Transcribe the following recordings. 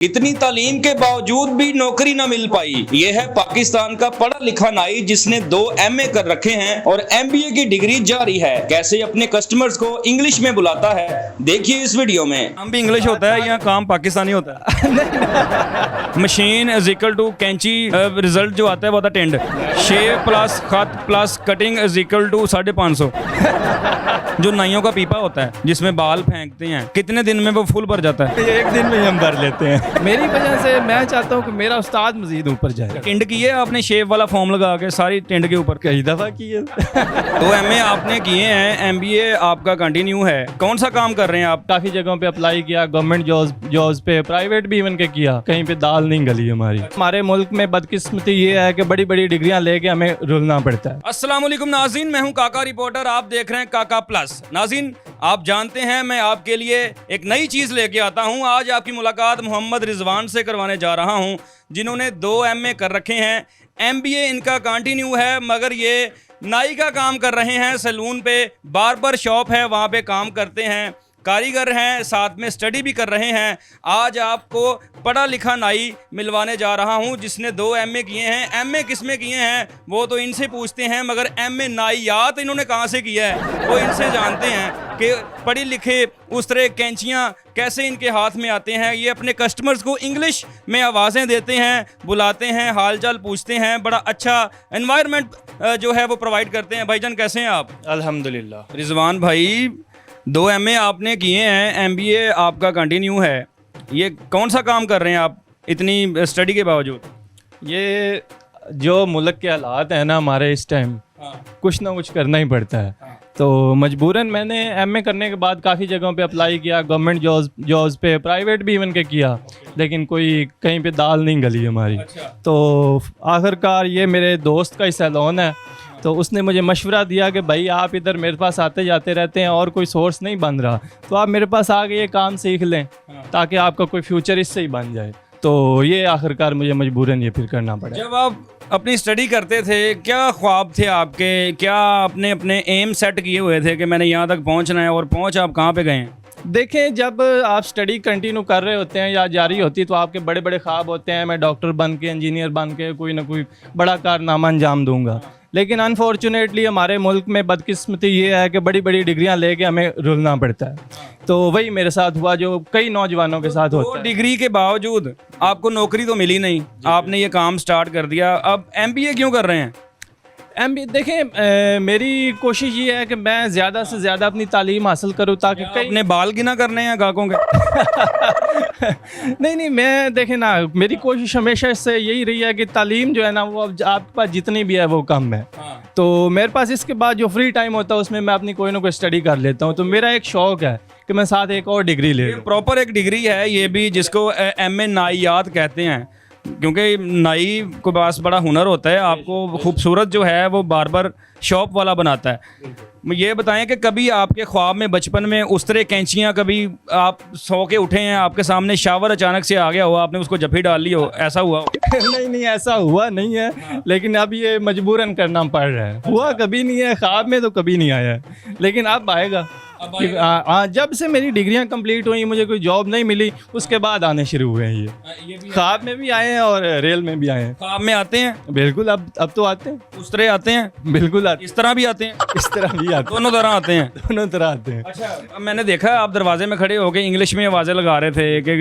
इतनी तालीम के बावजूद भी नौकरी न मिल पाई। ये है पाकिस्तान का पढ़ा लिखा नाई जिसने 2 MA कर रखे हैं और MBA की डिग्री जारी है। कैसे अपने कस्टमर्स को इंग्लिश में बुलाता है, देखिए इस वीडियो में। काम भी इंग्लिश होता है या काम पाकिस्तानी होता है? मशीन इज इक्वल टू कैंची, रिजल्ट जो आता है वो आता है टेंड। शेव प्लस खत plus cutting is equal to 550। जो नाइयों का पीपा होता है जिसमें बाल फेंकते हैं, कितने दिन में वो फुल भर जाता है? एक दिन में ही हम भर लेते हैं। मेरी वजह से मैं चाहता हूँ कि मेरा उस्ताद मजीद ऊपर जाए। टेंड की है आपने शेव वाला फॉर्म लगा के सारी टेंड के ऊपर? कई दफा की है। 2 MA आपने किए हैं, MBA आपका कंटिन्यू है। कौन सा काम कर रहे हैं आप? काफी जगहों पे अप्लाई किया, गवर्नमेंट जॉब्स पे, प्राइवेट भी इवन के किया, कहीं पे दाल नहीं गली हमारी। हमारे मुल्क में बदकिस्मती ये है कि बड़ी बड़ी डिग्रियां लेके हमें रुलना पड़ता है। अस्सलाम वालेकुम नाज़रीन, मैं हूं काका रिपोर्टर, आप देख रहे हैं काका प्लस। नाज़रीन, आप जानते हैं मैं आपके लिए एक नई चीज़ लेके आता हूं। आज आपकी मुलाकात मोहम्मद रिजवान से करवाने जा रहा हूं, जिन्होंने 2 MA कर रखे हैं, MBA इनका कंटिन्यू है, मगर ये नाई का काम कर रहे हैं। सैलून पे बार्बर शॉप है, वहाँ पे काम करते हैं, कारीगर हैं, साथ में स्टडी भी कर रहे हैं। आज आपको पढ़ा लिखा नाई मिलवाने जा रहा हूं जिसने 2 MA किए हैं। MA किस में किए हैं वो तो इनसे पूछते हैं, मगर MA नाइयात इन्होंने कहां से किया है वो इनसे जानते हैं कि पढ़े लिखे उस तरह कैंचियाँ कैसे इनके हाथ में आते हैं। ये अपने कस्टमर्स को इंग्लिश में आवाज़ें देते हैं, बुलाते हैं, हाल चाल पूछते हैं, बड़ा अच्छा एनवायरनमेंट जो है वो प्रोवाइड करते हैं। भाईजान कैसे हैं आप? अल्हम्दुलिल्लाह। रिजवान भाई, 2 MA आपने किए हैं, MBA आपका कंटिन्यू है, ये कौन सा काम कर रहे हैं आप इतनी स्टडी के बावजूद? ये जो मुल्क के हालात हैं ना हमारे इस टाइम, कुछ ना कुछ करना ही पड़ता है। तो मजबूरन मैंने MA करने के बाद काफ़ी जगहों पे अप्लाई किया, गवर्नमेंट जॉब्स पे, प्राइवेट भी इवन के किया, लेकिन कोई कहीं पे दाल नहीं गली हमारी। तो आखिरकार ये मेरे दोस्त का ही सैलून है, तो उसने मुझे मशवरा दिया कि भाई आप इधर मेरे पास आते जाते रहते हैं और कोई सोर्स नहीं बन रहा, तो आप मेरे पास आके ये काम सीख लें ताकि आपका कोई फ्यूचर इससे ही बन जाए। तो ये आखिरकार मुझे मजबूरन ये फिर करना पड़ा। जब आप अपनी स्टडी करते थे, क्या ख्वाब थे आपके? क्या आपने अपने एम सेट किए हुए थे कि मैंने यहाँ तक पहुँचना है, और पहुँच आप कहाँ पे गए हैं? देखें, जब आप स्टडी कंटिन्यू कर रहे होते हैं या जारी होती है तो आपके बड़े बड़े ख्वाब होते हैं, मैं डॉक्टर बन के, इंजीनियर बन के कोई ना कोई बड़ा कारनामा अंजाम दूंगा। लेकिन अनफॉर्चुनेटली हमारे मुल्क में बदकिस्मती ये है कि बड़ी बड़ी डिग्रियां लेके हमें रुलना पड़ता है। तो वही मेरे साथ हुआ जो कई नौजवानों के साथ होता है। डिग्री के बावजूद आपको नौकरी तो मिली नहीं, आपने ये काम स्टार्ट कर दिया, अब MBA क्यों कर रहे हैं? MBA देखें, मेरी कोशिश ये है कि मैं ज़्यादा से ज़्यादा अपनी तालीम हासिल करूँ ताकि कई अपने बाल गिना करने हैं गाहकों के? नहीं, मैं देखें ना, मेरी कोशिश हमेशा से यही रही है कि तालीम जो है ना वो अब आपके पास जितनी भी है वो कम है। तो मेरे पास इसके बाद जो फ्री टाइम होता है उसमें मैं अपनी कोई ना कोई स्टडी कर लेता हूँ। तो मेरा एक शौक़ है कि मैं साथ एक और डिग्री ले लूँ। प्रॉपर एक डिग्री है ये भी, जिसको MA नाइयात कहते हैं, क्योंकि नाई के पास बड़ा हुनर होता है। आपको खूबसूरत जो है वो बार्बर शॉप वाला बनाता है। ये बताएं कि कभी आपके ख्वाब में बचपन में उस तरह कैंचियाँ, कभी आप सो के उठे हैं, आपके सामने शावर अचानक से आ गया हो, आपने उसको जफी डाल ली हो, ऐसा हुआ? नहीं, ऐसा हुआ नहीं है, लेकिन अब ये मजबूरन करना पड़ रहा है। हुआ कभी नहीं है, ख्वाब में तो कभी नहीं आया है, लेकिन अब आएगा। जब से मेरी डिग्रियां कंप्लीट हुई, मुझे कोई जॉब नहीं मिली, उसके बाद आने शुरू हुए हैं। ये ख्वाब में भी आए हैं और रेल में भी आए हैं। ख्वाब में आते हैं? बिल्कुल, अब तो आते हैं। उस तरह आते हैं? बिल्कुल आते। इस तरह भी आते हैं? इस तरह भी आते, दोनों तरह आते हैं। दोनों तरह आते हैं। अच्छा, मैंने देखा आप दरवाजे में खड़े होकर इंग्लिश में आवाज़ें लगा रहे थे कि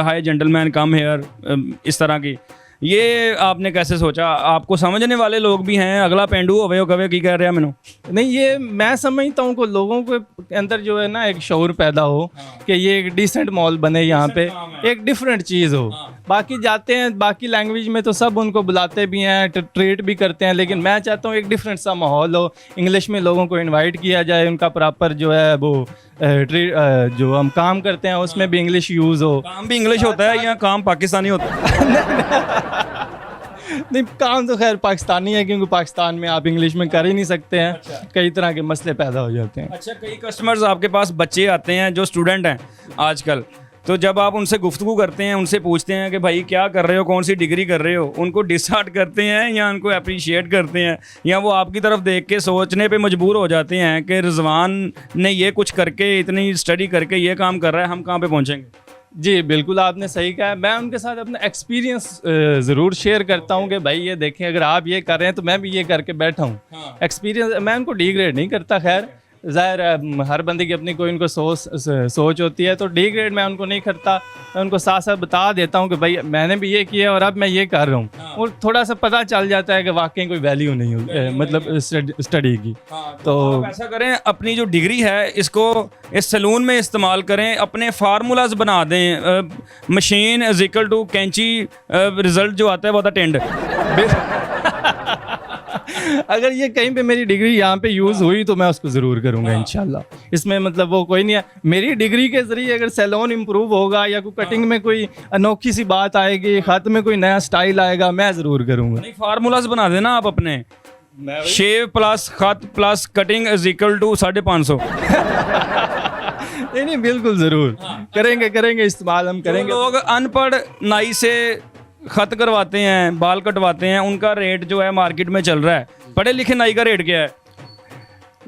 हाय जेंटलमैन कम हेयर, इस तरह की। ये आपने कैसे सोचा? आपको समझने वाले लोग भी हैं, अगला पेंडू होवे हो कवे की कह रहे हैं मैनू? नहीं, ये मैं समझता हूँ कि लोगों के अंदर जो है ना एक शऊर पैदा हो कि ये एक डिसेंट मॉल बने, यहाँ पे एक डिफरेंट चीज़ हो। बाकी जाते हैं, बाकी लैंग्वेज में तो सब उनको बुलाते भी हैं, ट्रीट भी करते हैं, लेकिन मैं चाहता हूँ एक डिफरेंट सा माहौल हो, इंग्लिश में लोगों को इनवाइट किया जाए, उनका प्रॉपर जो है वो जो हम काम करते हैं उसमें भी इंग्लिश यूज़ हो। काम भी इंग्लिश होता है या काम पाकिस्तानी होता है? नहीं, काम तो खैर पाकिस्तानी है, क्योंकि पाकिस्तान में आप इंग्लिश में कर ही नहीं सकते हैं। अच्छा। कई तरह के मसले पैदा हो जाते हैं। अच्छा, कई कस्टमर्स आपके पास बच्चे आते हैं जो स्टूडेंट हैं आजकल, तो जब आप उनसे गुफ्तगू करते हैं, उनसे पूछते हैं कि भाई क्या कर रहे हो, कौन सी डिग्री कर रहे हो, उनको डिसहार्ट करते हैं या उनको अप्रिशिएट करते हैं, या वो आपकी तरफ देख के सोचने पे मजबूर हो जाते हैं कि रिजवान ने ये कुछ करके, इतनी स्टडी करके ये काम कर रहा है, हम कहाँ पे पहुँचेंगे? जी बिल्कुल, आपने सही कहा। मैं उनके साथ अपना एक्सपीरियंस ज़रूर शेयर करता हूँ कि भाई ये देखें, अगर आप ये कर रहे हैं तो मैं भी ये करके बैठा हूँ। एक्सपीरियंस मैं उनको डिग्रेड नहीं करता, खैर ज़ाहिर है हर बंदे की अपनी कोई उनको सोच होती है, तो डिग्रेड मैं उनको नहीं करता। मैं उनको साथ साथ बता देता हूँ कि भाई मैंने भी ये किया और अब मैं ये कर रहा हूँ, और थोड़ा सा पता चल जाता है कि वाकई कोई वैल्यू नहीं हो मतलब स्टडी की। तो आप ऐसा करें, अपनी जो डिग्री है इसको इस सैलून में इस्तेमाल करें, अपने फार्मूलाज बना दें, मशीन इज इक्वल टू कैंची, रिजल्ट जो आता है वो आता टेंड। अगर ये कहीं पे मेरी डिग्री यहाँ पे यूज़ हुई तो मैं उसको ज़रूर करूँगा इंशाल्लाह। इसमें मतलब वो कोई नहीं है, मेरी डिग्री के ज़रिए अगर सैलून इम्प्रूव होगा या कोई कटिंग में कोई अनोखी सी बात आएगी, ख़त में कोई नया स्टाइल आएगा, मैं ज़रूर करूँगा। नहीं, फार्मूलाज बना देना आप अपने, शेव प्लस खत plus cutting is equal to 550। नहीं बिल्कुल ज़रूर करेंगे इस्तेमाल हम करेंगे। लोग अनपढ़ नाई से खत करवाते हैं, बाल कटवाते हैं, उनका रेट जो है मार्केट में चल रहा है, पढ़े लिखे नाई का रेट क्या है?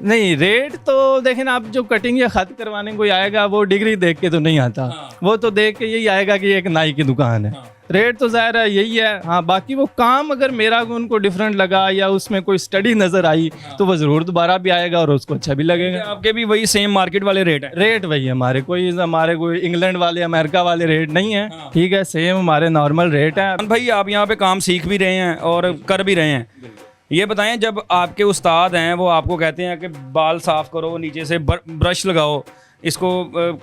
नहीं, रेट तो देखें ना, आप जो कटिंग या खत करवाने कोई आएगा वो डिग्री देख के तो नहीं आता। वो तो देख के यही आएगा कि एक नाई की दुकान है। रेट तो ज़ाहिर है यही है। हाँ, बाकी वो काम अगर मेरा उनको डिफरेंट लगा या उसमें कोई स्टडी नज़र आई तो वो ज़रूर दोबारा भी आएगा और उसको अच्छा भी लगेगा। आपके भी वही सेम मार्केट वाले रेट है? रेट वही है हमारे कोई इंग्लैंड वाले अमेरिका वाले रेट नहीं है। ठीक है, सेम हमारे नॉर्मल रेट है। भाई आप यहाँ पे काम सीख भी रहे हैं और कर भी रहे हैं, ये बताएं, जब आपके उस्ताद हैं वो आपको कहते हैं कि बाल साफ़ करो, नीचे से ब्रश लगाओ, इसको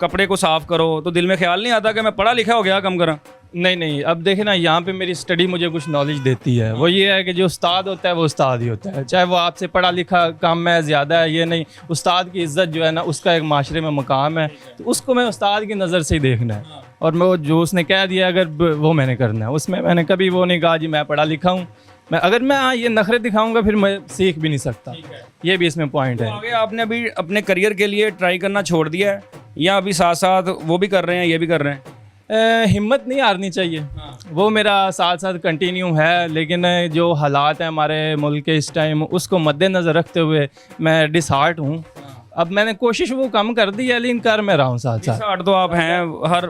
कपड़े को साफ़ करो, तो दिल में ख्याल नहीं आता कि मैं पढ़ा लिखा हो गया कम करा? नहीं, अब देखें ना, यहाँ पे मेरी स्टडी मुझे कुछ नॉलेज देती है। वो ये है कि जो उस्ताद होता है वो उस्ताद ही होता है, चाहे वो आपसे पढ़ा लिखा कम है ज़्यादा है, ये नहीं। उस्ताद की इज़्ज़त जो है ना, उसका एक माशरे में मकाम है, तो उसको मैं उस्ताद की नज़र से ही देखना है। और मैं वो जो उसने कह दिया अगर वो मैंने करना है, उसमें मैंने कभी वो नहीं कहा जी मैं पढ़ा लिखा हूँ। अगर मैं ये नखरे दिखाऊंगा फिर मैं सीख भी नहीं सकता। ये भी इसमें पॉइंट है। आगे आपने अभी अपने करियर के लिए ट्राई करना छोड़ दिया है या अभी साथ साथ वो भी कर रहे हैं, ये भी कर रहे हैं? हिम्मत नहीं हारनी चाहिए। वो मेरा साथ साथ कंटिन्यू है, लेकिन जो हालात हैं हमारे मुल्क के इस टाइम, उसको मद्देनज़र रखते हुए मैं डिसहार्ट हूँ। अब मैंने कोशिश वो कम कर दी है, लेकिन कर मैं रहा हूँ साथ साथ। डिसहार्ट तो आप हैं,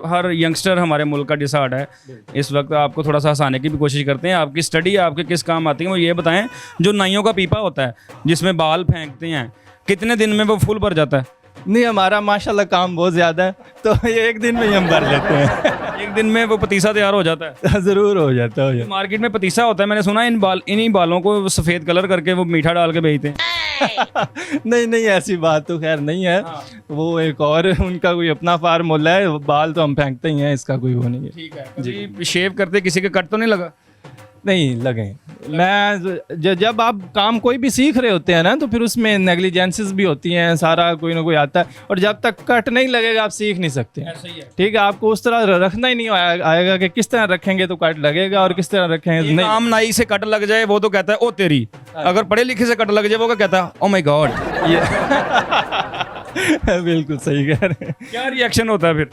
हर यंगस्टर हमारे मुल्क का डिसहार्ट है इस वक्त। आपको थोड़ा सा हंसाने की भी कोशिश करते हैं। आपकी स्टडी आपके किस काम आती है वो ये बताएं। जो नाइयों का पीपा होता है जिसमें बाल फेंकते हैं, कितने दिन में वो फुल भर जाता है? नहीं, हमारा माशाल्लाह काम बहुत ज़्यादा है, तो ये एक दिन में ही हम भर लेते हैं। एक दिन में वो पतीसा तैयार हो जाता है? ज़रूर हो जाता है। मार्केट में पतीसा होता है, मैंने सुना इन्हीं बालों को सफ़ेद कलर करके वो मीठा डाल के बेचते हैं। नहीं, ऐसी बात तो खैर नहीं है। वो एक और उनका कोई अपना फार्मूला है, बाल तो हम फेंकते ही हैं, इसका कोई वो नहीं है। ठीक है जी। शेव करते किसी के कट तो नहीं लगा? नहीं लगे। मैं जब आप काम कोई भी सीख रहे होते हैं ना, तो फिर उसमें नेग्लिजेंसेस भी होती हैं, सारा कोई ना कोई आता है, और जब तक कट नहीं लगेगा आप सीख नहीं सकते। ठीक है, आपको उस तरह रखना ही नहीं आएगा कि किस तरह रखेंगे तो कट लगेगा और किस तरह रखेंगे नहीं। आम नाई से कट लग जाए वो तो कहता है ओ तेरी, अगर पढ़े लिखे से कट लग जाए वो क्या कहता है ओ माय गॉड। बिल्कुल सही कह रहे हैं। क्या रिएक्शन होता है फिर?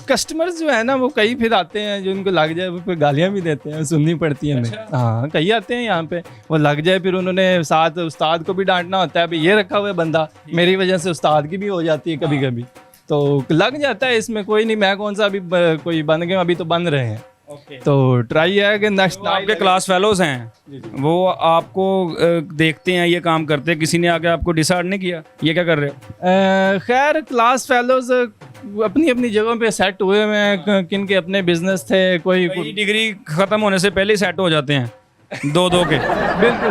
कस्टमर्स जो है ना वो कई फिर आते हैं जो उनको लग जाए, वो फिर गालियाँ भी देते हैं, सुननी पड़ती है हमें। हाँ, कई आते हैं यहाँ पे, वो लग जाए, फिर उन्होंने साथ उस्ताद को भी डांटना होता है, अभी ये रखा हुआ है बंदा, मेरी वजह से उस्ताद की भी हो जाती है कभी कभी, तो लग जाता है। इसमें कोई नहीं, मैं कौन सा अभी कोई बन गए, अभी तो बन रहे हैं। तो ट्राई है कि नेक्स्ट आपके क्लास फेलोज हैं, वो आपको देखते हैं ये काम करते हैं, किसी ने आके आपको डिसाइड नहीं किया ये क्या कर रहे हो? खैर क्लास फेलोज अपनी अपनी जगहों पे सेट हुए हुए हैं, किन के अपने बिजनेस थे, कोई डिग्री ख़त्म होने से पहले ही सेट हो जाते हैं दो के। बिल्कुल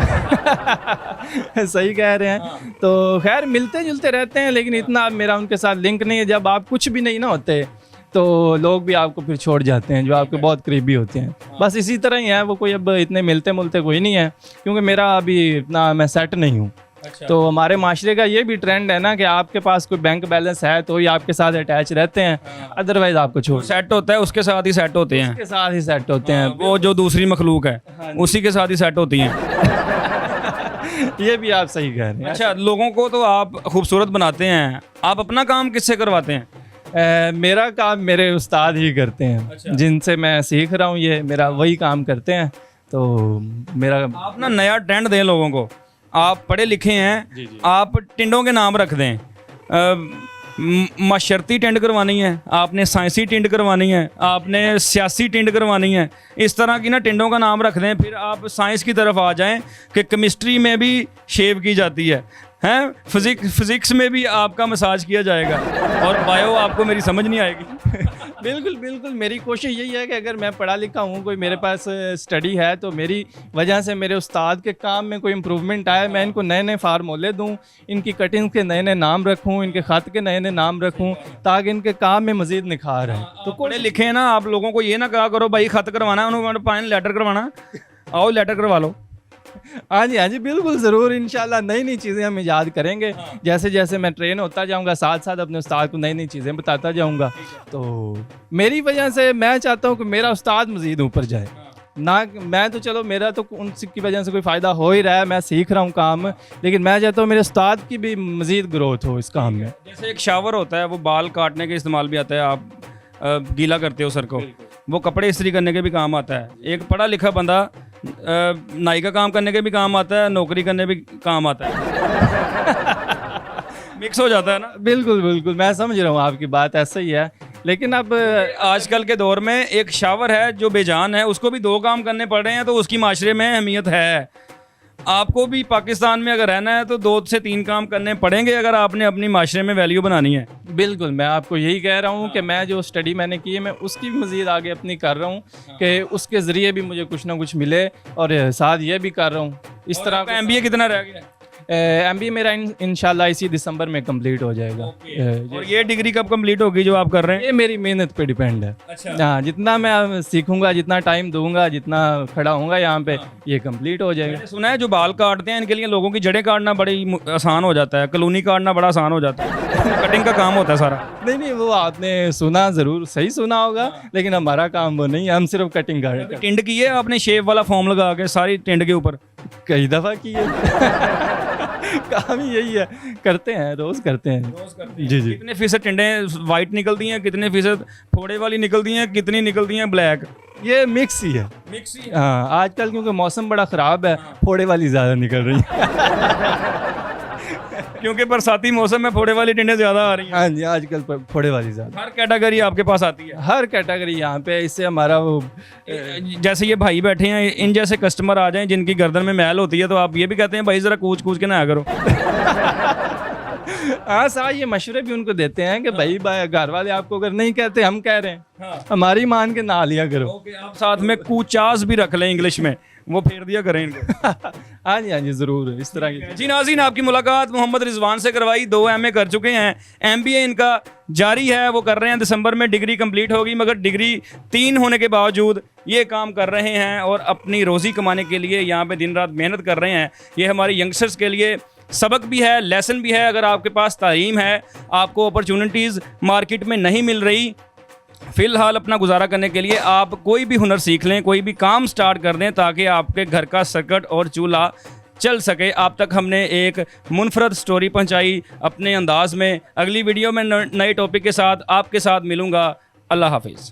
सही कह रहे हैं। तो खैर मिलते जुलते रहते हैं, लेकिन इतना मेरा उनके साथ लिंक नहीं है। जब आप कुछ भी नहीं ना होते तो लोग भी आपको फिर छोड़ जाते हैं, जो आपके बहुत करीबी होते हैं। बस इसी तरह ही है, वो कोई अब इतने मिलते मुलते कोई नहीं है, क्योंकि मेरा अभी इतना मैं सेट नहीं हूँ। तो हमारे माशरे का ये भी ट्रेंड है ना कि आपके पास कोई बैंक बैलेंस है तो ही आपके साथ अटैच रहते हैं, अदरवाइज आपको छोड़ सेट होता है, उसके साथ ही सेट होते हैं, उसके साथ ही सेट होते हैं। वो जो दूसरी मखलूक है उसी के साथ ही सेट होती हैं। ये भी आप सही कह रहे हैं। अच्छा, लोगों को तो आप खूबसूरत बनाते हैं, आप अपना काम किससे करवाते हैं? मेरा काम मेरे उस्ताद ही करते हैं। अच्छा। जिनसे मैं सीख रहा हूँ ये मेरा वही काम करते हैं। तो मेरा आप ना नया ट्रेंड दें लोगों को, आप पढ़े लिखे हैं, आप टिंडों के नाम रख दें, माशरती टेंड करवानी है, आपने साइंसी टेंड करवानी है, आपने सियासी टेंड करवानी है, इस तरह की ना टेंडों का नाम रख दें, फिर आप साइंस की तरफ आ जाएं कि केमिस्ट्री में भी शेव की जाती है, हैं फिजिक्स में भी आपका मसाज किया जाएगा, और बायो आपको मेरी समझ नहीं आएगी। बिल्कुल बिल्कुल, मेरी कोशिश यही है कि अगर मैं पढ़ा लिखा हूँ, कोई मेरे पास स्टडी है, तो मेरी वजह से मेरे उस्ताद के काम में कोई इम्प्रूवमेंट आए, मैं इनको नए नए फार्मूले दूँ, इनकी कटिंग के नए नए नाम रखूँ, इनके ख़त के नए नए नाम रखूँ, ताकि इनके काम में मज़ीद निखार है। तो पढ़े लिखे हैं ना, आप लोगों को ये ना कहा करो भाई खत करवाना है, उन्होंने पानी लेटर करवाना, आओ लेटर करवा लो। हाँ जी बिल्कुल, ज़रूर इंशाल्लाह नई नई चीज़ें हम ईजाद करेंगे। जैसे जैसे मैं ट्रेन होता जाऊँगा, साथ साथ अपने उस्ताद को नई नई चीज़ें बताता जाऊँगा। तो मेरी वजह से मैं चाहता हूँ कि मेरा उस्ताद मज़ीद ऊपर जाए ना। मैं तो चलो, मेरा तो उनकी वजह से कोई फ़ायदा हो ही रहा है, मैं सीख रहा हूँ काम, लेकिन मैं चाहता हूँ मेरे उस्ताद की भी मज़ीद ग्रोथ हो इस काम में। जैसे एक शावर होता है, वो बाल काटने के इस्तेमाल भी आता है, आप गीला करते हो सर को, वो कपड़े इस्त्री करने के भी काम आता है। एक पढ़ा लिखा बंदा नाई का काम करने के भी काम आता है, नौकरी करने भी काम आता है। मिक्स हो जाता है ना। बिल्कुल बिल्कुल, मैं समझ रहा हूँ आपकी बात, ऐसा ही है। लेकिन अब आजकल के दौर में एक शावर है जो बेजान है, उसको भी दो काम करने पड़ रहे हैं, तो उसकी माशरे में अहमियत है। आपको भी पाकिस्तान में अगर रहना है तो 2 से 3 काम करने पड़ेंगे अगर आपने अपनी माशरे में वैल्यू बनानी है। बिल्कुल, मैं आपको यही कह रहा हूँ कि मैं जो स्टडी मैंने की है, मैं उसकी भी मज़ीद आगे अपनी कर रहा हूँ कि उसके ज़रिए भी मुझे कुछ ना कुछ मिले, और साथ ये भी कर रहा हूँ इस तरह का। MBA कितना रह गया? MBA मेरा इंशाल्लाह इसी दिसंबर में कंप्लीट हो जाएगा। और ये डिग्री कब कंप्लीट होगी जो आप कर रहे हैं? ये मेरी मेहनत पे डिपेंड है। अच्छा। हाँ, जितना मैं सीखूंगा, जितना टाइम दूंगा, जितना खड़ा होऊंगा यहाँ पे, ये कंप्लीट हो जाएगा। मैंने सुना है जो बाल काटते हैं इनके लिए लोगों की जड़ें काटना बड़ी आसान हो जाता है, कलोनी काटना बड़ा आसान हो जाता है, कटिंग का काम होता है सारा। नहीं, वो आपने सुना, ज़रूर सही सुना होगा, लेकिन हमारा काम वो नहीं है, हम सिर्फ कटिंग कर। टिंड की है आपने शेप वाला फॉर्म लगा के सारी टिंड के ऊपर? कई दफ़ा की है। काम ही यही है, करते हैं, रोज़ करते हैं। जी जी। कितने फीसद टिंडें वाइट निकलती हैं, कितने फीसद फोड़े वाली निकलती हैं, कितनी निकलती हैं ब्लैक? ये मिक्स ही है। मिक्स ही। हाँ, आजकल क्योंकि मौसम बड़ा ख़राब है, फोड़े वाली ज़्यादा निकल रही है। क्योंकि बरसाती मौसम में फोड़े वाली टिंडें ज़्यादा आ रही हैं। हाँ जी, आजकल फोड़े वाली ज़्यादा। हर कैटेगरी आपके पास आती है? हर कैटेगरी यहाँ पे। इससे हमारा वो जैसे ये भाई बैठे हैं, इन जैसे कस्टमर आ जाएं जिनकी गर्दन में मैल होती है, तो आप ये भी कहते हैं भाई ज़रा कूच कूच के नहाया करो? हाँ साहब, ये मशवरे भी उनको देते हैं कि भाई घर वाले आपको अगर नहीं कहते, हम कह रहे हैं, हाँ। हमारी मान के नहा लिया करो। ओके, आप साथ में कूचास भी रख लें इंग्लिश में, वो फेर दिया करें इनको। हाँ जी ज़रूर, इस तरह की। जी नाज़रीन, आपकी मुलाकात मोहम्मद रिजवान से करवाई। 2 MA कर चुके हैं, MBA इनका जारी है, वो कर रहे हैं, दिसंबर में डिग्री कंप्लीट होगी, मगर डिग्री 3 होने के बावजूद ये काम कर रहे हैं और अपनी रोज़ी कमाने के लिए यहाँ पे दिन रात मेहनत कर रहे हैं। ये हमारे यंगस्टर्स के लिए सबक भी है, लेसन भी है। अगर आपके पास तालीम है, आपको अपॉर्चुनिटीज़ मार्केट में नहीं मिल रही, फ़िलहाल अपना गुजारा करने के लिए आप कोई भी हुनर सीख लें, कोई भी काम स्टार्ट कर दें, ताकि आपके घर का सर्किट और चूल्हा चल सके। आप तक हमने एक मुनफरद स्टोरी पहुंचाई अपने अंदाज में। अगली वीडियो में नए टॉपिक के साथ आपके साथ मिलूँगा। अल्लाह हाफिज़।